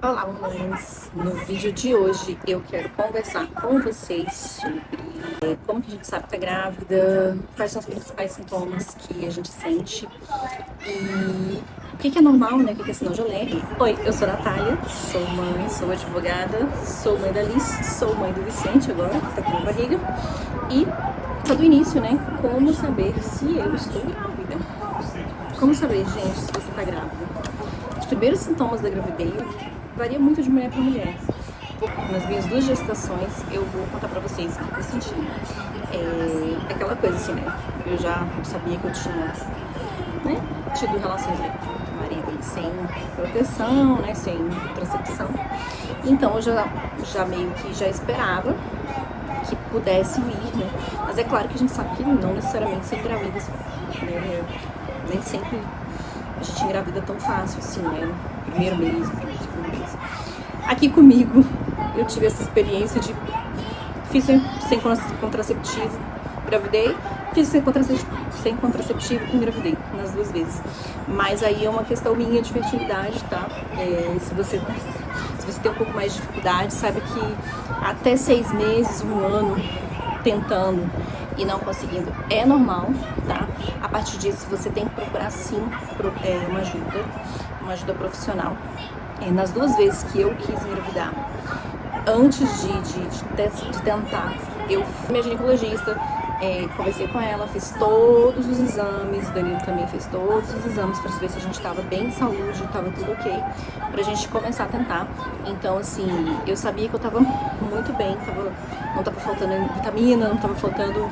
Olá, mamães! No vídeo de hoje eu quero conversar com vocês sobre como que a gente sabe que tá grávida, quais são os principais sintomas que a gente sente e o que é normal, né? O que é sinal de alerta. Oi, eu sou a Natália, sou mãe, sou advogada, sou mãe da Liz, sou mãe do Vicente agora, que tá aqui na barriga, e só do início, né? Como saber se eu estou grávida? Como saber, gente, se você tá grávida? Os primeiros sintomas da gravidez varia muito de mulher para mulher. Nas minhas 2 gestações, eu vou contar pra vocês o que eu senti. É aquela coisa assim, né? Eu já sabia que eu tinha, né, tido relações com o marido sem proteção, né, sem contracepção. Então eu já meio que já esperava que pudesse vir, né? Mas é claro que a gente sabe que não necessariamente se engravida, né? Nem sempre a gente engravida tão fácil assim, né? No primeiro mês, no segundo mês. Aqui comigo, eu tive essa experiência de fiz sem contraceptivo, engravidei, fiz sem contraceptivo, engravidei nas 2 vezes. Mas aí é uma questão minha de fertilidade, tá? Se você tem um pouco mais de dificuldade, saiba que até 6 meses, 1 ano tentando e não conseguindo é normal, tá? A partir disso você tem que procurar sim uma ajuda profissional. Nas 2 vezes que eu quis engravidar, antes de tentar, eu fui minha ginecologista, conversei com ela, fiz todos os exames, o Danilo também fez todos os exames para saber se a gente estava bem de saúde, estava tudo ok, pra gente começar a tentar. Então, assim, eu sabia que eu estava muito bem, não estava faltando vitamina, não estava faltando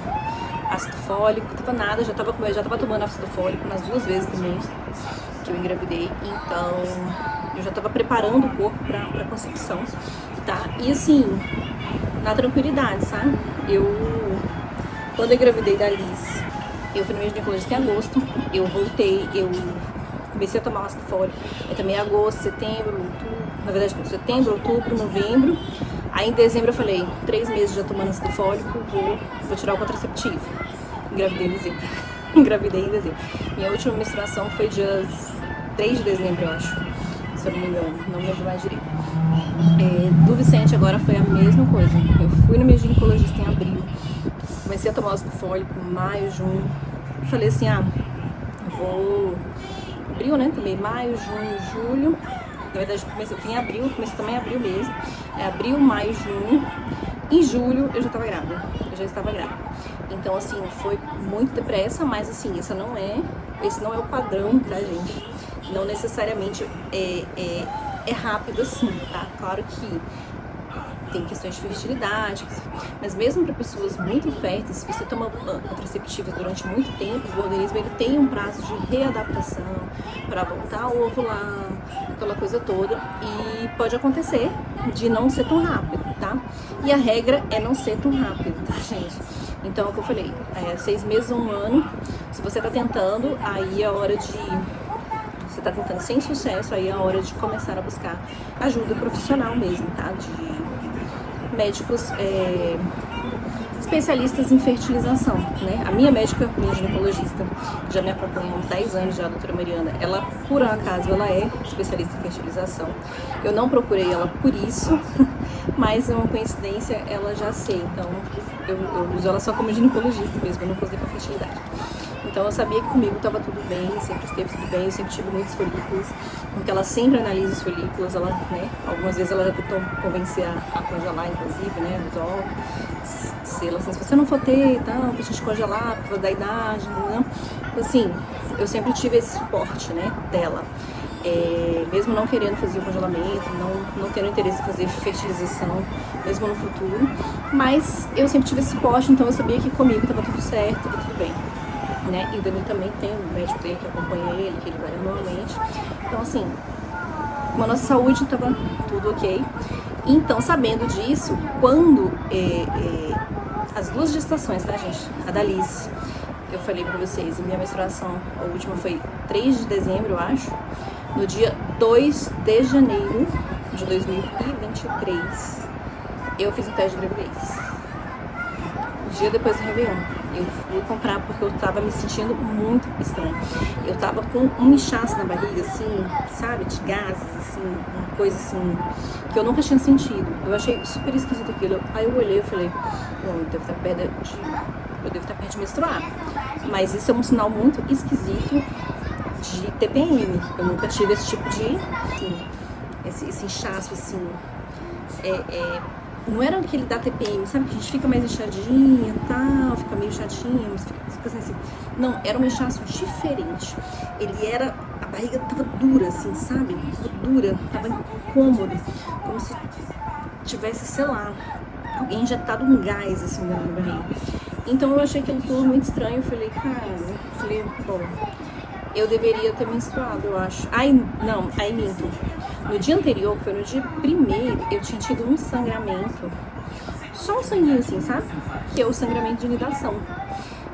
ácido fólico, não estava nada, já estava tomando ácido fólico nas 2 vezes também que eu engravidei, então eu já estava preparando o corpo para concepção, tá? E assim, na tranquilidade, sabe? Quando eu engravidei da Liz, eu fui no meu ginecologista em agosto, eu voltei, eu comecei a tomar ácido fólico, aí também agosto, setembro, outubro, na verdade, setembro, outubro, novembro, aí em dezembro eu falei, 3 meses já tomando ácido fólico, vou tirar o contraceptivo. Engravidei em dezembro. Engravidei em dezembro. Minha última menstruação foi dia 3 de dezembro, eu acho. Se eu não me engano, não lembro mais direito. Do Vicente agora foi a mesma coisa. Eu fui no meu ginecologista em abril. Comecei a tomar ácido fólico em maio, junho. Falei assim, vou... Abril, né? Tomei maio, junho, julho. Na verdade, eu fui em abril, comecei também em abril mesmo. Abril, maio, junho. Em julho eu já estava grávida. Então, assim, foi muito depressa, mas assim, esse não é o padrão, tá, gente? Não necessariamente é rápido assim, tá? Claro que tem questões de fertilidade, mas mesmo para pessoas muito férteis, se você toma contraceptivos durante muito tempo, o organismo ele tem um prazo de readaptação para voltar a ovular, aquela coisa toda, e pode acontecer de não ser tão rápido, tá? E a regra é não ser tão rápido, tá, gente? Então, é o que eu falei, 6 meses ou 1 ano, se você tá tentando, aí é hora de... Você tá tentando sem sucesso, aí é a hora de começar a buscar ajuda profissional mesmo, tá? De médicos especialistas em fertilização, né? A minha médica, minha ginecologista, que já me acompanha há uns 10 anos já, a doutora Mariana, ela, por acaso, ela é especialista em fertilização. Eu não procurei ela por isso, mas é uma coincidência, ela já sei, então eu uso ela só como ginecologista mesmo, eu não usei pra fertilidade. Então eu sabia que comigo estava tudo bem, sempre esteve tudo bem, eu sempre tive muitos folículos, porque ela sempre analisa os folículos, ela, né, algumas vezes ela já tentou convencer a congelar, inclusive, né, os ovos, se ela assim, se você não for ter e tal, pra gente congelar, por causa da idade, né, então, assim, eu sempre tive esse suporte, né, dela. Mesmo não querendo fazer o congelamento, não tendo interesse em fazer fertilização, mesmo no futuro, mas eu sempre tive esse suporte, então eu sabia que comigo estava tudo certo, estava tudo bem. Né? E o Danilo também tem um médico dele que acompanha ele, que ele vai anualmente. Então, assim, com a nossa saúde estava tudo ok. Então, sabendo disso, quando as 2 gestações, tá, gente? A da Liz, eu falei pra vocês, a minha menstruação, a última foi 3 de dezembro, eu acho. No dia 2 de janeiro de 2023, eu fiz um teste de gravidez. Um dia depois do Réveillon. Eu fui comprar porque eu tava me sentindo muito estranha. Eu tava com um inchaço na barriga, assim, sabe? De gases, assim, uma coisa assim, que eu nunca tinha sentido. Eu achei super esquisito aquilo. Aí eu olhei e falei, bom, eu devo estar perto de menstruar. Mas isso é um sinal muito esquisito de TPM. Eu nunca tive esse tipo de, assim, esse inchaço, assim, não era aquele da TPM, sabe? Que a gente fica mais inchadinha e tal, fica meio chatinha, mas fica assim. Não, era um inchaço diferente. Ele era, a barriga tava dura, assim, sabe? Tava dura, tava incômodo, como se tivesse, sei lá, alguém injetado um gás, assim, na barriga. Então eu achei aquilo tudo muito estranho. Eu falei, cara, bom, eu deveria ter menstruado, eu acho. Aí minto. No dia anterior, foi no dia 1º, eu tinha tido um sangramento. Só um sanguinho assim, sabe? Que é o sangramento de nidação.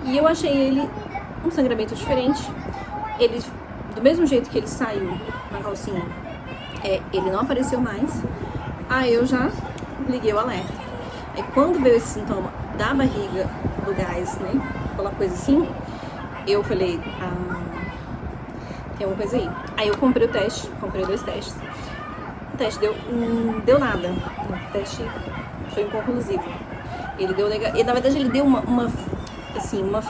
E eu achei ele um sangramento diferente. Ele, do mesmo jeito que ele saiu na calcinha, ele não apareceu mais. Aí eu já liguei o alerta. Aí quando veio esse sintoma da barriga, do gás, né? Aquela coisa assim, eu falei, tem alguma coisa aí. Aí eu comprei 2 testes. O teste deu nada. O teste foi inconclusivo. Ele deu negativo. E na verdade ele deu uma fininha,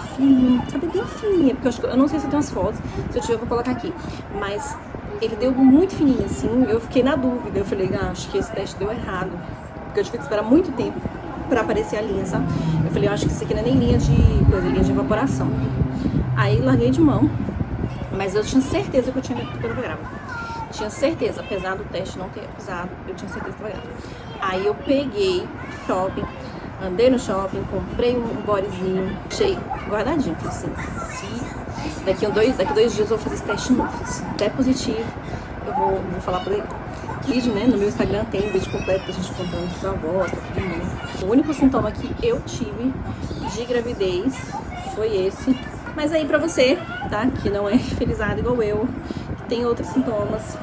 sabe, bem fininha, porque eu não sei se eu tenho as fotos, se eu tiver eu vou colocar aqui. Mas ele deu muito fininho assim, eu fiquei na dúvida. Eu falei, acho que esse teste deu errado. Porque eu tive que esperar muito tempo pra aparecer a linha, sabe? Eu falei, acho que isso aqui não é nem linha de evaporação. Aí larguei de mão. Mas eu tinha certeza que eu estava grávida. Tinha certeza, apesar do teste não ter acusado, eu tinha certeza que estava grávida. Aí eu peguei shopping, andei no shopping, comprei um bodyzinho, achei guardadinho. Falei assim, daqui 2 dias eu vou fazer esse teste novo. Se der positivo, eu vou falar pra ele. Vídeo, né? No meu Instagram tem um vídeo completo da gente contando com os avós, pra todo mundo. O único sintoma que eu tive de gravidez foi esse. Mas aí pra você, tá? Que não é felizado igual eu, que tem outros sintomas.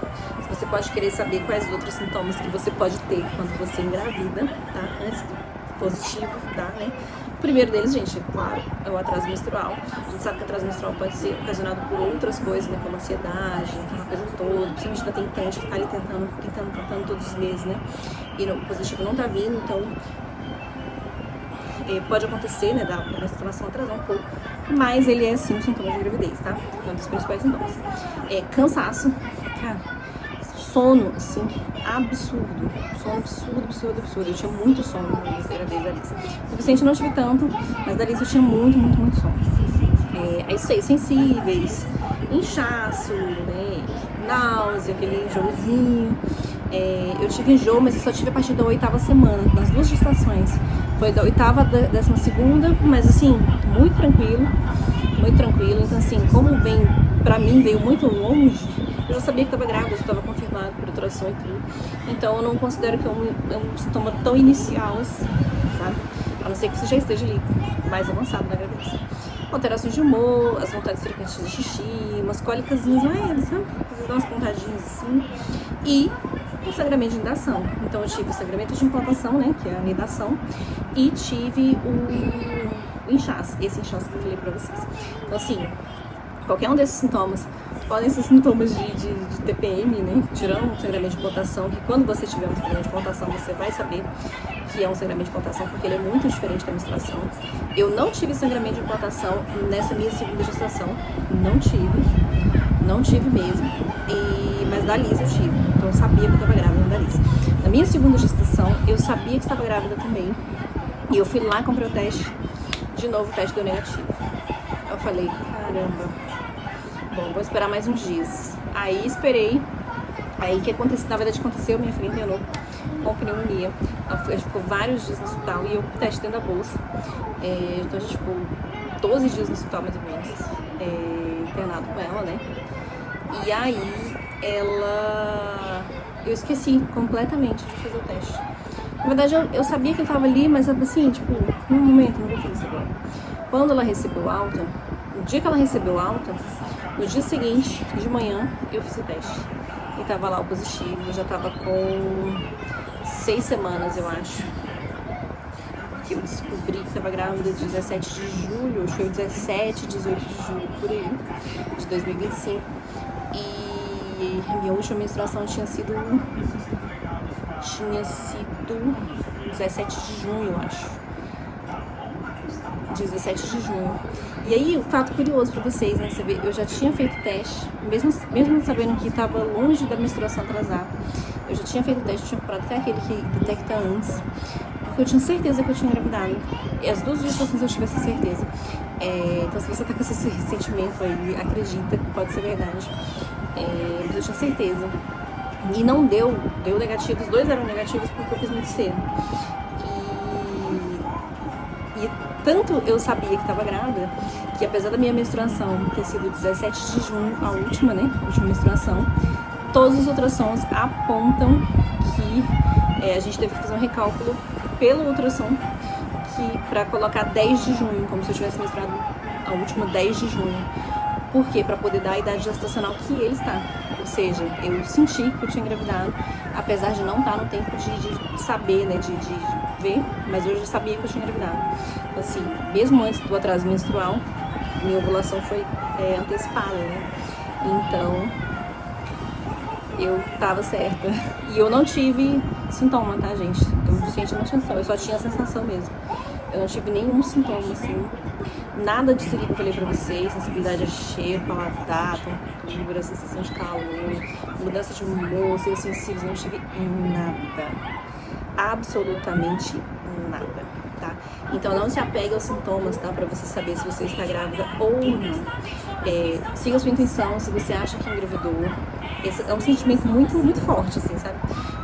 Você pode querer saber quais outros sintomas que você pode ter quando você engravida, tá? Antes do positivo, tá? Né? O primeiro deles, gente, é claro, é o atraso menstrual. A gente sabe que o atraso menstrual pode ser ocasionado por outras coisas, né? Como ansiedade, aquela coisa toda, principalmente da tentante que tá ali tentando todos os meses, né? E o positivo não tá vindo, então pode acontecer, né, da menstruação atrasar um pouco, mas ele é sim um sintoma de gravidez, tá? É um dos principais sintomas. Cansaço, cara, sono, assim, absurdo. Sono absurdo. Eu tinha muito sono na gravidez da Alice. O Vicente não tive tanto, mas da Alice eu tinha muito sono. Aí sensíveis, inchaço, né, náusea, aquele enjoozinho. Eu tive enjoo, mas eu só tive a partir da 8ª semana, nas 2 gestações. Foi da 8ª à 12ª, mas assim, muito tranquilo. Então assim, como pra mim veio muito longe, eu já sabia que estava grávida, já estava confirmado por ultrassom e tudo. Então eu não considero que é um sintoma tão inicial assim, sabe? A não ser que você já esteja ali mais avançado na gravidez. Alterações de humor, as vontades frequentes de xixi, umas cólicazinhas leves, sabe? Às vezes dá umas pontadinhas assim. E o sangramento de nidação. Então eu tive o sangramento de implantação, né, que é a nidação, e tive o inchaço, esse inchaço que eu falei pra vocês. Então assim, qualquer um desses sintomas podem ser sintomas de TPM, né, tirando o sangramento de implantação, que quando você tiver um sangramento de implantação, você vai saber que é um sangramento de implantação, porque ele é muito diferente da menstruação. Eu não tive sangramento de implantação nessa minha 2ª gestação, não tive mesmo, mas da Alice eu tive, então eu sabia que eu estava grávida da Alice. Na minha 2ª gestação, eu sabia que estava grávida também, e eu fui lá, comprei o teste, de novo o teste deu negativo. Eu falei, caramba, bom, vou esperar mais uns dias. Aí esperei, aí o que aconteceu, na verdade aconteceu, minha filha internou com pneumonia. Ela ficou vários dias no hospital e eu com o teste dentro da bolsa. Então a gente ficou 12 dias no hospital mais ou menos, internado com ela, né? E aí eu esqueci completamente de fazer o teste. Na verdade eu sabia que ele tava ali, mas assim, tipo, num momento, não vou fazer isso agora. Quando ela recebeu alta, no dia que ela recebeu alta, no dia seguinte, de manhã, eu fiz o teste. E tava lá o positivo, eu já tava com 6 semanas, eu acho. que eu descobri que estava grávida de 17 de julho, acho que foi 17, 18 de julho, por aí, de 2025. E a minha última menstruação tinha sido 17 de junho, eu acho. 17 de junho. E aí, o fato curioso pra vocês, né? Você vê, eu já tinha feito teste, mesmo sabendo que estava longe da menstruação atrasar. Eu já tinha feito teste, eu tinha comprado até aquele que detecta antes. Porque eu tinha certeza que eu tinha engravidado. E as duas gestações eu tive essa certeza. Então, se você tá com esse sentimento aí, acredita que pode ser verdade. Mas eu tinha certeza. E não deu negativo. Os dois eram negativos porque eu fiz muito cedo. E tanto eu sabia que estava grávida, que apesar da minha menstruação ter sido 17 de junho, a última, né? A última menstruação, todos os ultrassons apontam que a gente teve que fazer um recálculo pelo ultrassom para colocar 10 de junho, como se eu tivesse menstruado a última 10 de junho. Por quê? Para poder dar a idade gestacional que ele está. Ou seja, eu senti que eu tinha engravidado, apesar de não estar no tempo de saber, né, de ver, mas eu já sabia que eu tinha engravidado. Então, assim, mesmo antes do atraso menstrual, minha ovulação foi antecipada, né? Então, eu tava certa. E eu não tive sintoma, tá, gente? Eu senti uma sensação, eu só tinha a sensação mesmo. Eu não tive nenhum sintoma, assim. Nada disso aqui que eu falei pra vocês, sensibilidade a cheiro, paladar, tontura, sensação de calor, mudança de humor, ser sensível, não tive nada. Absolutamente nada, tá? Então não se apegue aos sintomas, tá? Pra você saber se você está grávida ou não. Siga a sua intuição, se você acha que engravidou. Esse é um sentimento muito, muito forte, assim, sabe?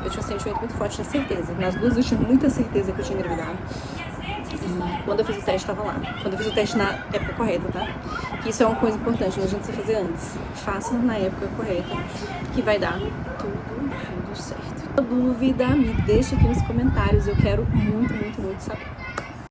Eu tinha um sentimento muito forte, tinha certeza. Nas duas eu tinha muita certeza que eu tinha engravidado. E quando eu fiz o teste, estava lá. Quando eu fiz o teste na época correta, tá? Que isso é uma coisa importante, não adianta você fazer antes. Faça na época correta, que vai dar tudo certo. Se dúvida, me deixa aqui nos comentários. Eu quero muito, muito, muito saber.